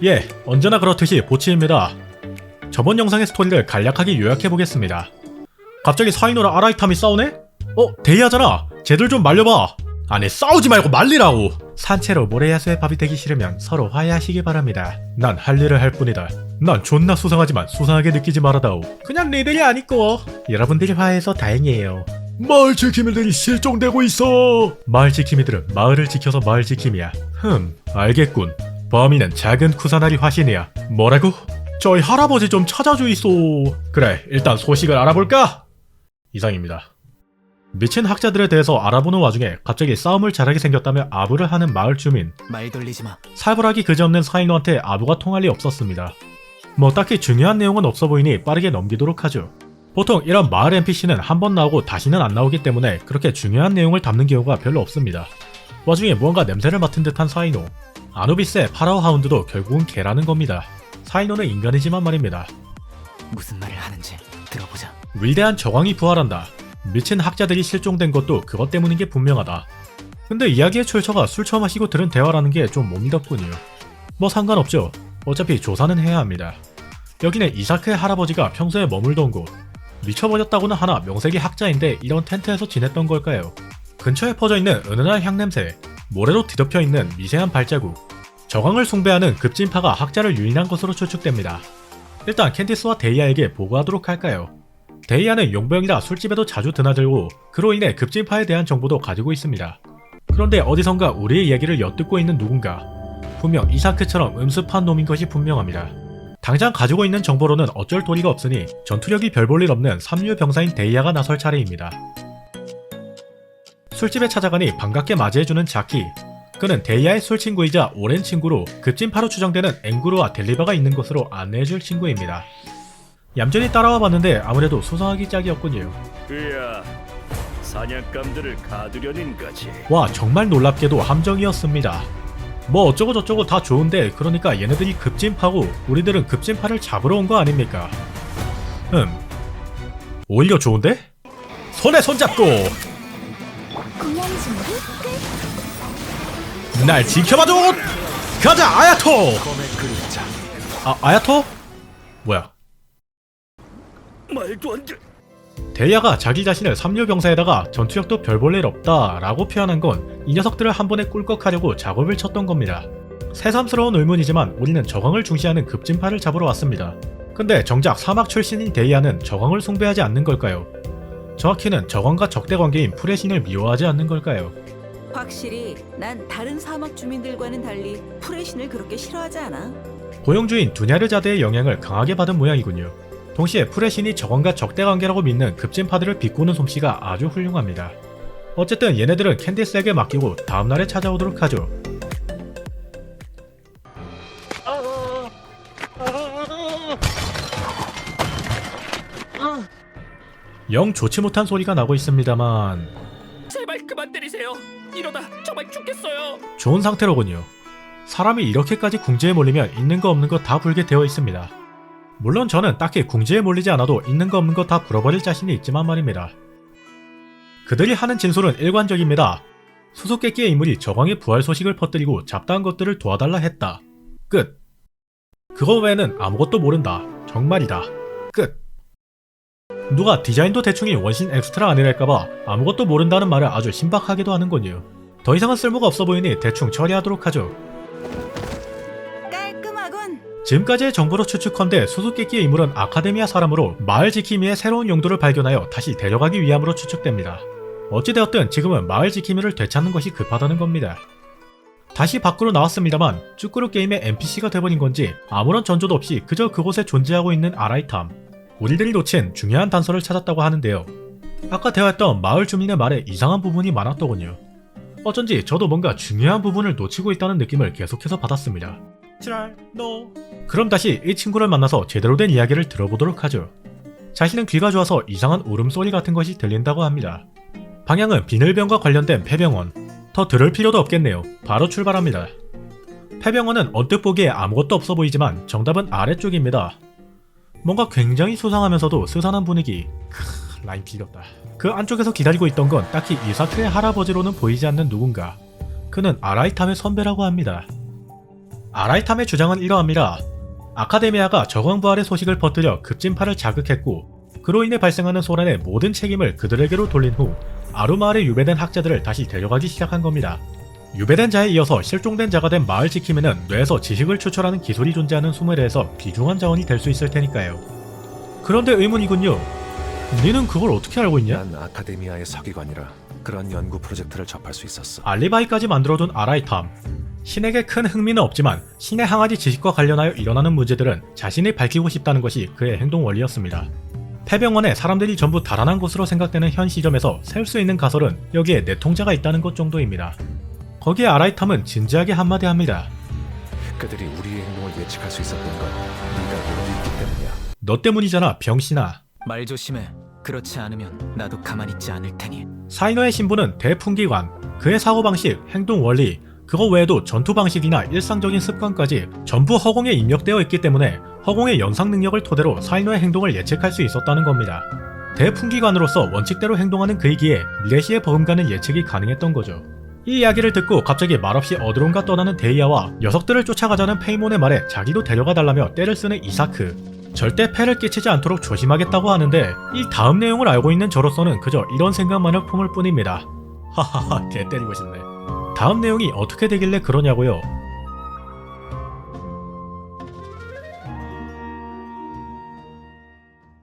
예, 언제나 그렇듯이 보치입니다. 저번 영상의 스토리를 간략하게 요약해보겠습니다. 갑자기 사이노랑 아라이탐이 싸우네? 데이하잖아. 쟤들 좀 말려봐. 아니 싸우지 말고 말리라고. 산채로 모래야수의 밥이 되기 싫으면 서로 화해하시기 바랍니다. 난 할 일을 할 뿐이다. 난 존나 수상하지만 수상하게 느끼지 말아다오. 그냥 니들이 아니고. 여러분들이 화해해서 다행이에요. 마을 지킴이들이 실종되고 있어. 마을 지킴이들은 마을을 지켜서 마을 지킴이야. 알겠군. 범인은 작은 쿠사나리 화신이야. 뭐라고? 저희 할아버지 좀 찾아주이소. 그래, 일단 소식을 알아볼까? 이상입니다. 미친 학자들에 대해서 알아보는 와중에 갑자기 싸움을 잘하게 생겼다며 아부를 하는 마을 주민. 말 돌리지 마. 살벌하기 그지없는 사이노한테 아부가 통할 리 없었습니다. 뭐 딱히 중요한 내용은 없어 보이니 빠르게 넘기도록 하죠. 보통 이런 마을 NPC는 한 번 나오고 다시는 안 나오기 때문에 그렇게 중요한 내용을 담는 경우가 별로 없습니다. 와중에 무언가 냄새를 맡은 듯한 사이노. 아누비스의 파라오 하운드도 결국은 개라는 겁니다. 사이노는 인간이지만 말입니다. 무슨 말을 하는지 들어보자. 위대한 저광이 부활한다. 미친 학자들이 실종된 것도 그것 때문인 게 분명하다. 근데 이야기의 출처가 술 처음 마시고 들은 대화라는 게 좀 못 믿었군요. 뭐 상관없죠. 어차피 조사는 해야 합니다. 여기는 이사크의 할아버지가 평소에 머물던 곳. 미쳐버렸다고는 하나 명색이 학자인데 이런 텐트에서 지냈던 걸까요? 근처에 퍼져있는 은은한 향냄새, 모래로 뒤덮여 있는 미세한 발자국, 저광을 숭배하는 급진파가 학자를 유인한 것으로 추측됩니다. 일단 캔디스와 데이아에게 보고하도록 할까요? 데이아는 용병이라 술집에도 자주 드나들고 그로 인해 급진파에 대한 정보도 가지고 있습니다. 그런데 어디선가 우리의 이야기를 엿듣고 있는 누군가. 분명 이사크처럼 음습한 놈인 것이 분명합니다. 당장 가지고 있는 정보로는 어쩔 도리가 없으니 전투력이 별 볼 일 없는 삼류 병사인 데이아가 나설 차례입니다. 술집에 찾아가니 반갑게 맞이해주는 자키. 그는 데이아의 술친구이자 오랜 친구로 급진파로 추정되는 앵구르와 델리바가 있는 곳으로 안내해줄 친구입니다. 얌전히 따라와 봤는데 아무래도 수상하기 짝이었군요. 그야 사냥감들을 가두려는 거지. 와, 정말 놀랍게도 함정이었습니다. 뭐 어쩌고 저쩌고 다 좋은데 그러니까 얘네들이 급진파고 우리들은 급진파를 잡으러 온 거 아닙니까? 오히려 좋은데? 손에 손잡고 공연 준비 끝. 날 지켜봐줘! 가자 아야토! 검의 그림자. 아야토? 뭐야? 말도 안 돼. 데이아가 자기 자신을 삼류병사에다가 전투력도 별 볼 일 없다 라고 표현한 건 이 녀석들을 한 번에 꿀꺽하려고 작업을 쳤던 겁니다. 새삼스러운 의문이지만 우리는 저광을 중시하는 급진파를 잡으러 왔습니다. 근데 정작 사막 출신인 데이아는 저광을 숭배하지 않는 걸까요? 정확히는 저광과 적대 관계인 풀의 신을 미워하지 않는 걸까요? 확실히 난 다른 사막 주민들과는 달리 풀의 신을 그렇게 싫어하지 않아. 고용주인 두냐르자드의 영향을 강하게 받은 모양이군요. 동시에 풀의 신이 저광과 적대 관계라고 믿는 급진파들을 비꼬는 솜씨가 아주 훌륭합니다. 어쨌든 얘네들은 캔디스에게 맡기고 다음날에 찾아오도록 하죠. 영 좋지 못한 소리가 나고 있습니다만 제발 그만 때리세요. 이러다 정말 죽겠어요. 좋은 상태로군요. 사람이 이렇게까지 궁지에 몰리면 있는 거 없는 거 다 불게 되어 있습니다. 물론 저는 딱히 궁지에 몰리지 않아도 있는 거 없는 거 다 불어버릴 자신이 있지만 말입니다. 그들이 하는 진술은 일관적입니다. 수수께끼의 인물이 저광의 부활 소식을 퍼뜨리고 잡다한 것들을 도와달라 했다. 끝. 그거 외에는 아무것도 모른다. 정말이다. 끝. 누가 디자인도 대충이 원신 엑스트라 아니랄까봐 아무것도 모른다는 말을 아주 신박하게도 하는군요. 더 이상은 쓸모가 없어 보이니 대충 처리하도록 하죠. 깔끔하군. 지금까지의 정보로 추측컨대 수수께끼의 인물은 아카데미아 사람으로 마을 지킴이의 새로운 용도를 발견하여 다시 데려가기 위함으로 추측됩니다. 어찌되었든 지금은 마을 지킴이를 되찾는 것이 급하다는 겁니다. 다시 밖으로 나왔습니다만 쭈꾸루 게임의 NPC가 돼버린 건지 아무런 전조도 없이 그저 그곳에 존재하고 있는 아라이탐. 우리들이 놓친 중요한 단서를 찾았다고 하는데요. 아까 대화했던 마을 주민의 말에 이상한 부분이 많았더군요. 어쩐지 저도 뭔가 중요한 부분을 놓치고 있다는 느낌을 계속해서 받았습니다. 그럼 다시 이 친구를 만나서 제대로 된 이야기를 들어보도록 하죠. 자신은 귀가 좋아서 이상한 울음소리 같은 것이 들린다고 합니다. 방향은 비늘병과 관련된 폐병원. 더 들을 필요도 없겠네요. 바로 출발합니다. 폐병원은 언뜻 보기에 아무것도 없어 보이지만 정답은 아래쪽입니다. 뭔가 굉장히 수상하면서도 스산한 분위기. 라인 빌렸다. 그 안쪽에서 기다리고 있던 건 딱히 이사크의 할아버지로는 보이지 않는 누군가. 그는 아라이탐의 선배라고 합니다. 아라이탐의 주장은 이러합니다. 아카데미아가 저광부활의 소식을 퍼뜨려 급진파를 자극했고 그로 인해 발생하는 소란의 모든 책임을 그들에게로 돌린 후 아루마을에 유배된 학자들을 다시 데려가기 시작한 겁니다. 유배된 자에 이어서 실종된 자가 된 마을 지킴이는 뇌에서 지식을 추출하는 기술이 존재하는 수메르에서 비중한 자원이 될 수 있을 테니까요. 그런데 의문이군요. 니는 그걸 어떻게 알고 있냐? 난 아카데미아의 서기관이라 그런 연구 프로젝트를 접할 수 있었어. 알리바이까지 만들어둔 아라이탐. 신에게 큰 흥미는 없지만 신의 항아리 지식과 관련하여 일어나는 문제들은 자신이 밝히고 싶다는 것이 그의 행동 원리였습니다. 폐병원에 사람들이 전부 달아난 곳으로 생각되는 현 시점에서 세울 수 있는 가설은 여기에 내통자가 있다는 것 정도입니다. 거기에 아라이탐은 진지하게 한마디 합니다. 그들이 우리의 행동을 예측할 수 있었던 건 네가 모르고 있기 때문이야. 너 때문이잖아, 병신아. 말 조심해. 그렇지 않으면 나도 가만히 있지 않을 테니. 사이너의 신부는 대풍기관, 그의 사고방식, 행동 원리, 그거 외에도 전투 방식이나 일상적인 습관까지 전부 허공에 입력되어 있기 때문에 허공의 연상 능력을 토대로 사이너의 행동을 예측할 수 있었다는 겁니다. 대풍기관으로서 원칙대로 행동하는 그이기에 미래시의 버금가는 예측이 가능했던 거죠. 이 이야기를 듣고 갑자기 말없이 어디론가 떠나는 데이아와 녀석들을 쫓아가자는 페이몬의 말에 자기도 데려가 달라며 때를 쓰는 이사크. 절대 폐를 끼치지 않도록 조심하겠다고 하는데 이 다음 내용을 알고 있는 저로서는 그저 이런 생각만을 품을 뿐입니다. 하하하, 개 때리고 싶네. 다음 내용이 어떻게 되길래 그러냐고요?